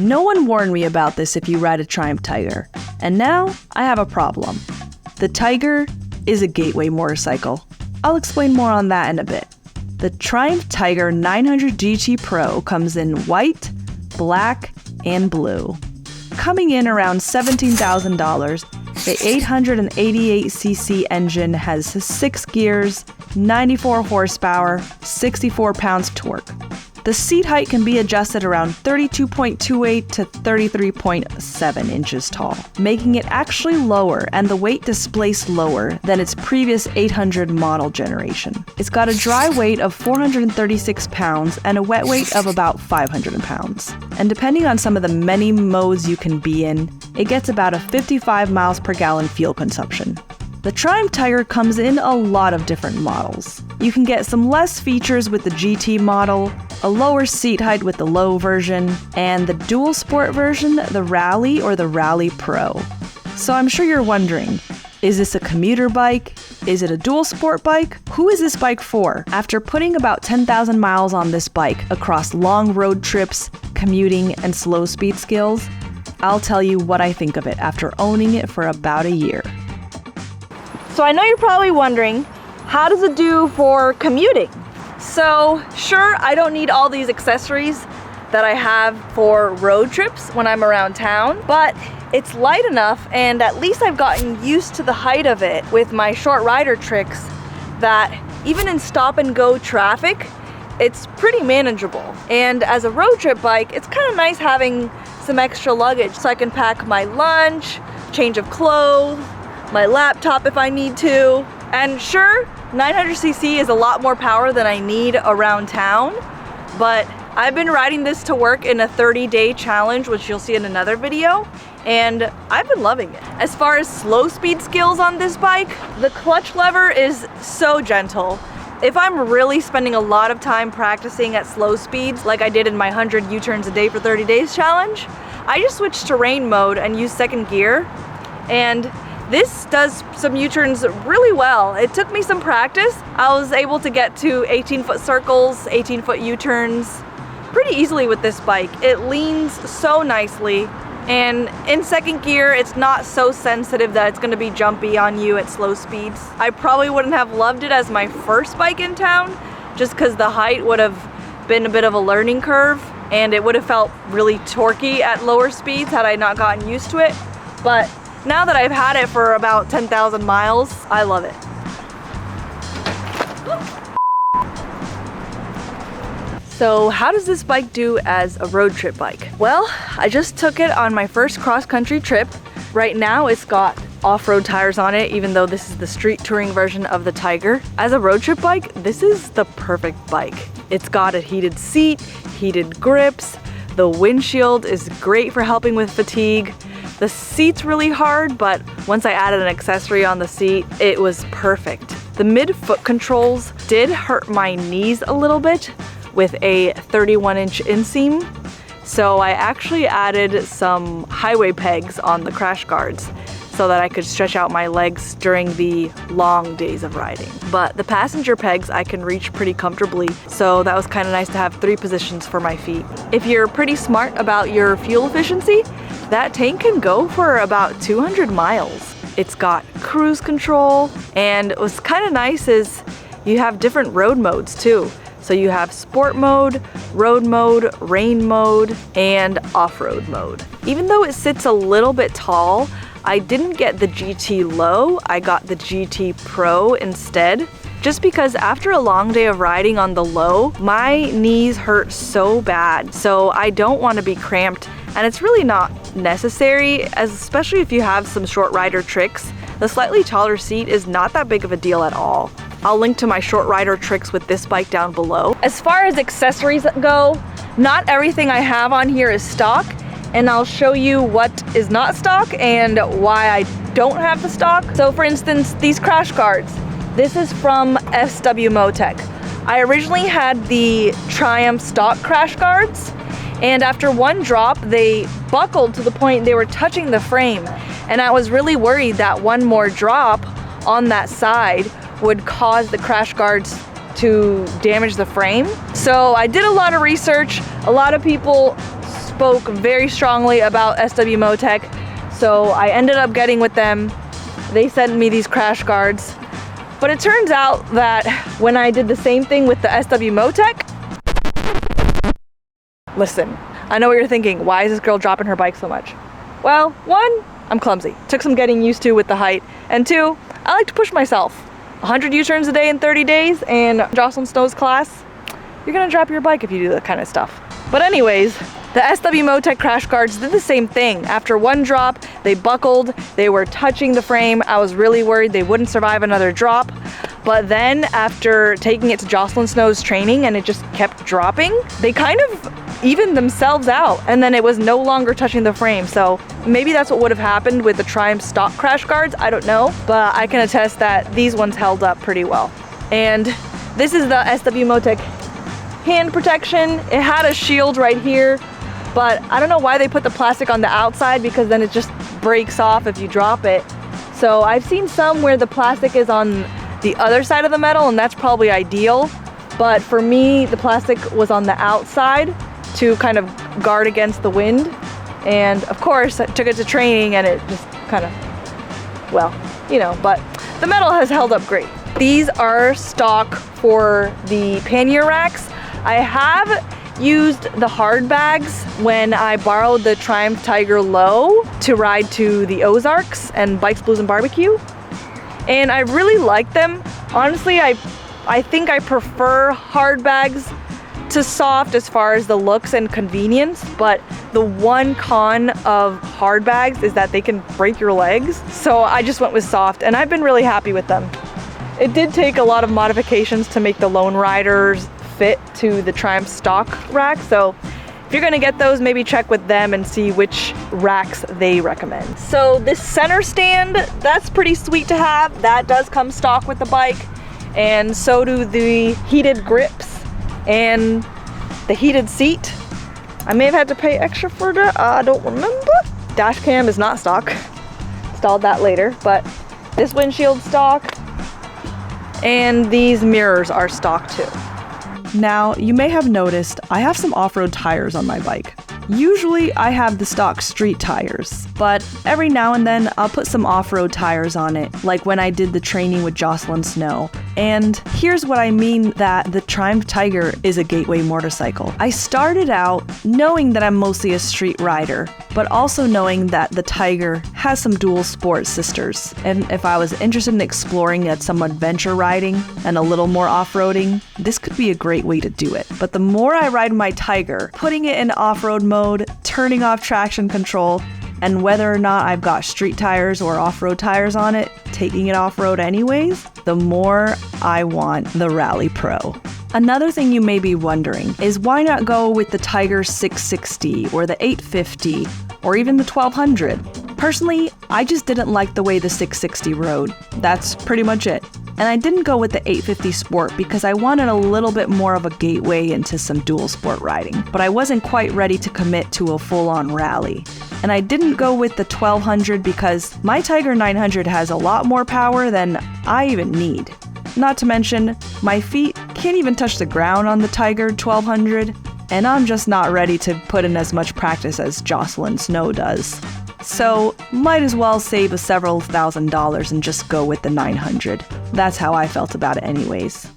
No one warned me about this if you ride a Triumph Tiger, and now I have a problem. The Tiger is a gateway motorcycle. I'll explain more on that in a bit. The Triumph Tiger 900 GT Pro comes in white, black, and blue. Coming in around $17,000, the 888cc engine has 6 gears, 94 horsepower, 64 pounds of torque. The seat height can be adjusted around 32.28 to 33.7 inches tall, making it actually lower and the weight displaced lower than its previous 800 model generation. It's got a dry weight of 436 pounds and a wet weight of about 500 pounds. And depending on some of the many modes you can be in, it gets about a 55 miles per gallon fuel consumption. The Triumph Tiger comes in a lot of different models. You can get some less features with the GT model, a lower seat height with the low version, and the dual sport version, the Rally or the Rally Pro. So I'm sure you're wondering, is this a commuter bike? Is it a dual sport bike? Who is this bike for? After putting about 10,000 miles on this bike across long road trips, commuting, and slow speed skills, I'll tell you what I think of it after owning it for about a year. So I know you're probably wondering, how does it do for commuting? So sure, I don't need all these accessories that I have for road trips when I'm around town, but it's light enough, and at least I've gotten used to the height of it with my short rider tricks, that even in stop and go traffic, it's pretty manageable. And as a road trip bike, it's kind of nice having some extra luggage so I can pack my lunch, change of clothes, my laptop if I need to. And sure, 900cc is a lot more power than I need around town, but I've been riding this to work in a 30-day challenge, which you'll see in another video, and I've been loving it. As far as slow speed skills on this bike, the clutch lever is so gentle. If I'm really spending a lot of time practicing at slow speeds, like I did in my 100 U-turns a day for 30 days challenge, I just switched to rain mode and use second gear, and this does some U-turns really well. It took me some practice. I was able to get to 18-foot circles, 18-foot U-turns pretty easily with this bike. It leans so nicely, and in second gear, it's not so sensitive that it's gonna be jumpy on you at slow speeds. I probably wouldn't have loved it as my first bike in town, just because the height would have been a bit of a learning curve, and it would have felt really torquey at lower speeds had I not gotten used to it. But now that I've had it for about 10,000 miles, I love it. So how does this bike do as a road trip bike? Well, I just took it on my first cross-country trip. Right now it's got off-road tires on it, even though this is the street touring version of the Tiger. As a road trip bike, this is the perfect bike. It's got a heated seat, heated grips, the windshield is great for helping with fatigue. The seat's really hard, but once I added an accessory on the seat, it was perfect. The mid-foot controls did hurt my knees a little bit with a 31-inch inseam, so I actually added some highway pegs on the crash guards so that I could stretch out my legs during the long days of riding. But the passenger pegs I can reach pretty comfortably, so that was kind of nice to have 3 positions for my feet. If you're pretty smart about your fuel efficiency, that tank can go for about 200 miles. It's got cruise control, and what's kind of nice is you have different road modes too. So you have sport mode, road mode, rain mode, and off-road mode. Even though it sits a little bit tall, I didn't get the GT Low, I got the GT Pro instead. Just because after a long day of riding on the low, my knees hurt so bad. So I don't want to be cramped, and it's really not necessary, especially if you have some short rider tricks. The slightly taller seat is not that big of a deal at all. I'll link to my short rider tricks with this bike down below. As far as accessories go, not everything I have on here is stock, and I'll show you what is not stock and why I don't have the stock. So for instance, these crash guards. This is from SW Motec. I originally had the Triumph stock crash guards, and after one drop, they buckled to the point they were touching the frame. And I was really worried that one more drop on that side would cause the crash guards to damage the frame. So I did a lot of research. A lot of people spoke very strongly about SW Motec, so I ended up getting with them. They sent me these crash guards. But it turns out that when I did the same thing with the SW Motec, listen, I know what you're thinking, why is this girl dropping her bike so much? Well, one, I'm clumsy. Took some getting used to with the height. And two, I like to push myself. 100 U-turns a day in 30 days, and Jocelyn Snow's class, you're gonna drop your bike if you do that kind of stuff. But anyways, the SW Motec crash guards did the same thing. After one drop, they buckled, they were touching the frame. I was really worried they wouldn't survive another drop. But then after taking it to Jocelyn Snow's training and it just kept dropping, they kind of evened themselves out, and then it was no longer touching the frame. So maybe that's what would have happened with the Triumph stock crash guards, I don't know. But I can attest that these ones held up pretty well. And this is the SW Motec hand protection. It had a shield right here, but I don't know why they put the plastic on the outside, because then it just breaks off if you drop it. So I've seen some where the plastic is on the other side of the metal, and that's probably ideal. But for me, the plastic was on the outside to kind of guard against the wind. And of course, I took it to training and it just kind of, well, you know, but the metal has held up great. These are stock for the pannier racks. I have used the hard bags when I borrowed the Triumph Tiger Low to ride to the Ozarks and Bikes, Blues, and Barbecue. And I really like them. Honestly, I think I prefer hard bags to soft as far as the looks and convenience, but the one con of hard bags is that they can break your legs. So I just went with soft, and I've been really happy with them. It did take a lot of modifications to make the Lone Riders fit to the Triumph stock rack, so if you're gonna get those, maybe check with them and see which racks they recommend. So this center stand, that's pretty sweet to have. That does come stock with the bike, and so do the heated grips and the heated seat. I may have had to pay extra for that, I don't remember. Dash cam is not stock, installed that later, but this windshield stock, and these mirrors are stock too. Now, you may have noticed I have some off-road tires on my bike. Usually I have the stock street tires, but every now and then I'll put some off-road tires on it, like when I did the training with Jocelyn Snow. And here's what I mean that the Triumph Tiger is a gateway motorcycle. I started out knowing that I'm mostly a street rider, but also knowing that the Tiger has some dual sport sisters. And if I was interested in exploring some adventure riding and a little more off-roading, this could be a great way to do it. But the more I ride my Tiger, putting it in off-road mode, turning off traction control, and whether or not I've got street tires or off-road tires on it, taking it off-road anyways, the more I want the Rally Pro. Another thing you may be wondering is why not go with the Tiger 660 or the 850 or even the 1200? Personally, I just didn't like the way the 660 rode. That's pretty much it. And I didn't go with the 850 Sport because I wanted a little bit more of a gateway into some dual sport riding, but I wasn't quite ready to commit to a full-on rally. And I didn't go with the 1200 because my Tiger 900 has a lot more power than I even need. Not to mention, my feet can't even touch the ground on the Tiger 1200, and I'm just not ready to put in as much practice as Jocelyn Snow does. So, might as well save several $1,000s and just go with the 900. That's how I felt about it anyways.